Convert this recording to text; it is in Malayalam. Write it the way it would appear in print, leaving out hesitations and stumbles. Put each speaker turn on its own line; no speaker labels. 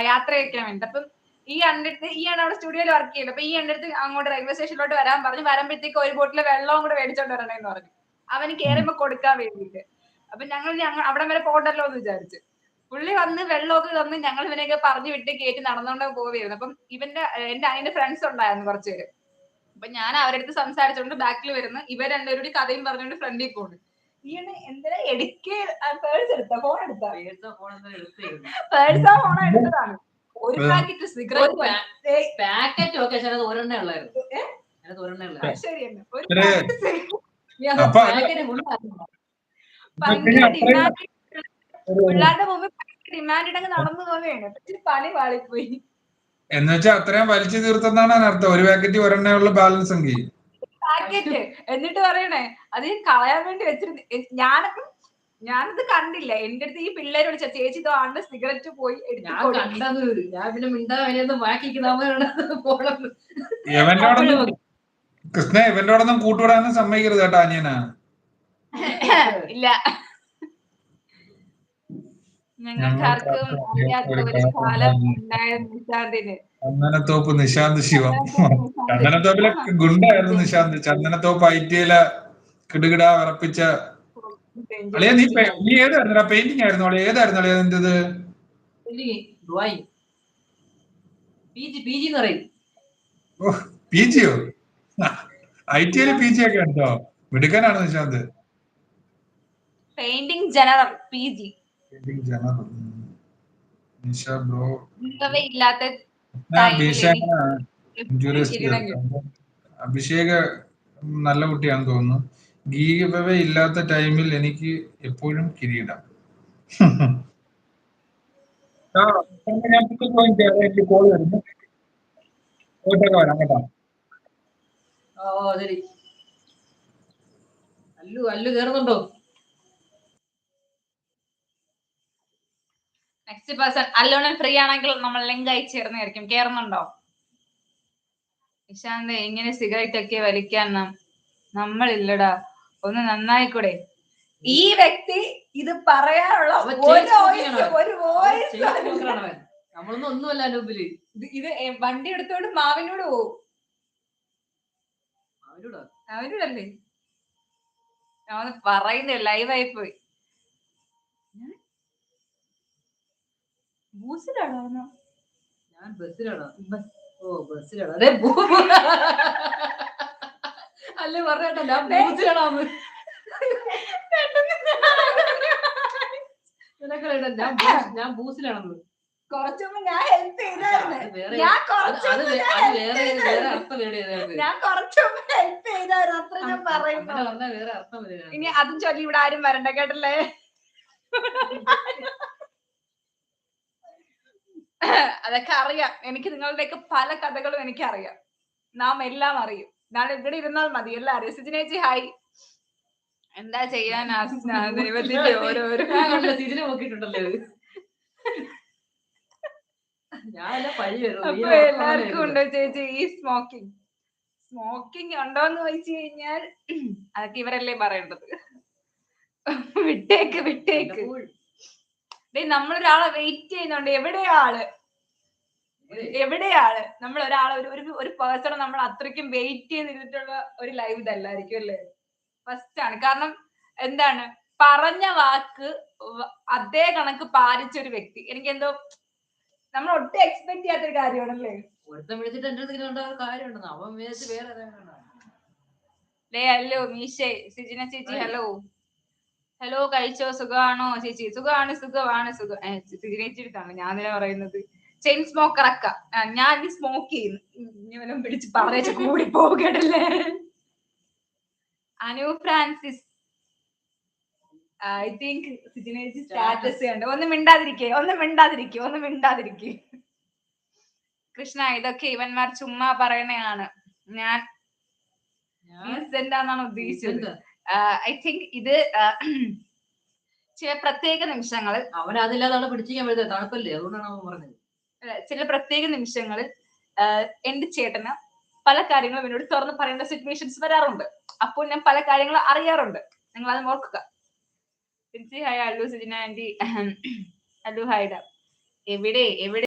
യാത്ര കഴിക്കാൻ വേണ്ടി. അപ്പം ഈ അവിടെ സ്റ്റുഡിയോയിൽ വർക്ക് ചെയ്യില്ല. അപ്പൊ ഈ അടുത്ത് അങ്ങോട്ട് റെയിൽവേ സ്റ്റേഷനിലോട്ട് വരാൻ പറഞ്ഞു. വരുമ്പോഴത്തേക്ക് ഒരു ബോട്ടിൽ വെള്ളവും കൂടെ മേടിച്ചോണ്ട് വരണമെന്ന് പറഞ്ഞു. അവന് കയറുമ്പോ കൊടുക്കാൻ വേണ്ടിയിട്ട്. അപ്പൊ ഞങ്ങൾ അവിടെ വരെ പോകണ്ടല്ലോ എന്ന് വിചാരിച്ചു. പുള്ളി വന്ന് വെള്ളമൊക്കെ തന്ന് ഞങ്ങൾ ഇവനെയൊക്കെ പറഞ്ഞു വിട്ട് കയറ്റി നടന്നുകൊണ്ട് പോവുകയായിരുന്നു. അപ്പം എന്റെ അതിന്റെ ഫ്രണ്ട്സ് ഉണ്ടായിരുന്നു കുറച്ചുപേര്. അപ്പൊ ഞാൻ അവരുടെ അടുത്ത് സംസാരിച്ചോണ്ട് ബാക്കിൽ വരുന്നു. ഇവർ രണ്ടുപേരുടെ കഥയും പറഞ്ഞുകൊണ്ട് ഫ്രണ്ടിൽ പോകുന്നു. ഈയനെ എന്തിനാ പേഴ്സ് എടുത്താ ഫോൺ എടുത്താ പേഴ്സാ ഫോൺ എടുത്തതാണ്. ഒരു പാക്കറ്റ് സിഗരറ്റ്
പാക്കറ്റ് ഒക്കെ ഒരെണ്ണേ ഉള്ളായിരുന്നു.
ശരിയല്ല ഒരു പിള്ളേരുടെ മുമ്പിൽ ഡിമാൻഡ് ഇടങ്ങ് നടന്നു പോവുകയാണ്. പണി പാളിപ്പോയി.
എന്നുവെച്ചാൽ അത്രയും വലിച്ചു തീർത്തെന്നാണ് അർത്ഥം. ഒരു പാക്കറ്റ് ഒരെണ്ണേ ഉള്ള ബാലൻസ് എങ്കിൽ
പാക്കറ്റ്. എന്നിട്ട് പറയണേ അത് കളയാൻ വേണ്ടി വെച്ചിരുന്നു. ഞാനത് കണ്ടില്ല. എന്റെ അടുത്ത് ഈ പിള്ളേര് വിളിച്ച ചേച്ചി ഇതാണ്ട് സിഗരറ്റ് പോയി
കൃഷ്ണ ഇവന്റോടൊന്നും കൂട്ടുവിടാനും സമ്മതിക്കരുത് കേട്ടോ അനിയനാ.
ഇല്ല, ഞങ്ങൾക്കാർക്കും അറിയാത്ത ഒരു കാലം ഉണ്ടായിരുന്നു നിശാന്തിന്.
ചന്ദനത്തോപ്പ് നിശാന്ത് ശിവം. ചന്ദനത്തോപ്പിലെ ഗുണ്ടായിരുന്നു നിശാന്ത്. ചന്ദനത്തോപ്പ് ഐറ്റിയിലെ കിടുകിട വിറപ്പിച്ച അളിയ. നീ ഏതായിരുന്നു പെയിന്റിംഗ് ആയിരുന്നു അളിയ? ഏതായിരുന്നു അളിയ നിന്റേത്? പി ജിയോ? ഐറ്റിയില് പി ജി ഒക്കെ ഉണ്ടോ? മിടുക്കനാണ് Nishanth.
Painting general PG.
Abhishek നല്ല കുട്ടിയാണെന്ന് തോന്നുന്നു. ഗീവേ ഇല്ലാത്ത ടൈമിൽ എനിക്ക് എപ്പോഴും കിരീടം. കോള് വരുന്നു. പോയിട്ടൊക്കെ വരാം കേട്ടോ.
ശരി. അല്ലു കേറുന്നുണ്ടോ?
നെക്സ്റ്റ് പേഴ്സൺ അല്ലോണം ഫ്രീ ആണെങ്കിൽ നമ്മൾ ലിങ്ക് അയച്ചു തരുന്നതായിരിക്കും. കേറുന്നുണ്ടോ? നിശാന്ത് എങ്ങനെ സിഗരറ്റ് ഒക്കെ വലിക്കാൻ നമ്മളില്ലടാ, ഒന്ന് നന്നായിക്കൂടെ? ഈ വ്യക്തി ഇത് പറയാനുള്ള
നമ്മളൊന്നും ഒന്നുമല്ല
ഇത് വണ്ടി എടുത്തോണ്ട് മാവിനോട് പോവും. അവനോടല്ലേ ഞാൻ പറയുന്നില്ല, ലൈവായി പോയി. ബൂസിലാണോ?
ഞാൻ ബസ്സിലാണോ? ബസ്സിലാണോ? അല്ലേ പറഞ്ഞോ ഞാൻ ബൂസിലാണോ? ഞാൻ ബൂസിലാണെന്ന്
കുറച്ചുമ്പോ ഞാൻ ഹെൽപ്പ് ചെയ്തായിരുന്നു. അത്ര ഞാൻ പറയുന്നു. ഇനി അതും ചൊല്ലി ഇവിടെ ആരും വരണ്ട കേട്ടല്ലേ. അതൊക്കെ അറിയാം എനിക്ക്. നിങ്ങളുടെയൊക്കെ പല കഥകളും എനിക്കറിയാം. നാം എല്ലാം അറിയും. നാളെ ഇവിടെ ഇരുന്നാൽ മതി എല്ലാം അറിയാം. സിജിനേച്ചി ഹായ്. എന്താ ചെയ്യാനാ ദൈവത്തിന്റെ ഓരോരോ
നോക്കിയിട്ടുണ്ടല്ലോ.
അപ്പൊ എല്ലാവർക്കും ഉണ്ടോ ചേച്ചി ഈ സ്മോക്കിംഗ് ഉണ്ടോന്ന് ചോദിച്ചു കഴിഞ്ഞാൽ അതൊക്കെ ഇവരല്ലേ പറയേണ്ടത്. വിട്ടേക്ക്. നമ്മളൊരാളെ വെയിറ്റ് ചെയ്യുന്നുണ്ട്. എവിടെയാള് നമ്മൾ ഒരാളെ ഒരു പേഴ്സണെ നമ്മൾ അത്രയ്ക്കും വെയിറ്റ് ചെയ്തിട്ടുള്ള ഒരു ലൈവ് ഇതല്ലായിരിക്കും അല്ലേ? ഫസ്റ്റ് ആണ്. കാരണം എന്താണ്, പറഞ്ഞ വാക്ക് അതേ കണക്ക് പാലിച്ചൊരു വ്യക്തി. എനിക്ക് എന്തോ നമ്മൾ ഒട്ടും എക്സ്പെക്ട് ചെയ്യാത്തൊരു കാര്യമാണല്ലേ.
ഒരുത്തം വിളിച്ചിട്ട് എന്റെ അടുത്ത് കാര്യമുണ്ടെന്ന് അവൻ വിചാരിച്ച് വേറെ
ഹലോ മീശേ സിജിന ചേച്ചി. ഹലോ കഴിച്ചോ? സുഖമാണോ ചേച്ചി? സുഖമാണ്. സിജിനേച്ചിട്ടാണ് ഞാൻ തന്നെ പറയുന്നത്. ചെയിൻ സ്മോക്കർ അക്ക. ഞാൻ സ്മോക്ക് ചെയ്യുന്നു. ഇവനും പിടിച്ച് പറയച്ച് കൂടി പോകട്ടല്ലേ. അനു ഫ്രാൻസിസ് ഐ തിങ്ക് സിജിനേച്ചി സ്റ്റാറ്റസ് കണ്ട്. ഒന്ന് മിണ്ടാതിരിക്കേ. കൃഷ്ണ ഇതൊക്കെ ഇവന്മാർ ചുമ്മാ പറയണയാണ്. ഞാൻ എന്താണെന്നാണ് ഉദ്ദേശിച്ചത്. ഐ തിങ്ക് ഇത് ചില പ്രത്യേക നിമിഷങ്ങളിൽ
അവനതില്ലാതെ പിടിച്ചിരിക്കാൻ പറ്റില്ല. തണുപ്പല്ലേ, അതുകൊണ്ടാണ് അവൻ പറഞ്ഞത്.
ചില പ്രത്യേക നിമിഷങ്ങളിൽ എന്റെ ചേട്ടന് പല കാര്യങ്ങളും എന്നോട് തുറന്ന് പറയേണ്ട സിറ്റുവേഷൻസ് വരാറുണ്ട്. അപ്പോൾ ഞാൻ പല കാര്യങ്ങളും അറിയാറുണ്ട്. നിങ്ങൾ അത് ഓർക്കുക. Hi Allu Sijina aunty. അല്ലു ഹായ്ഡ. എവിടെ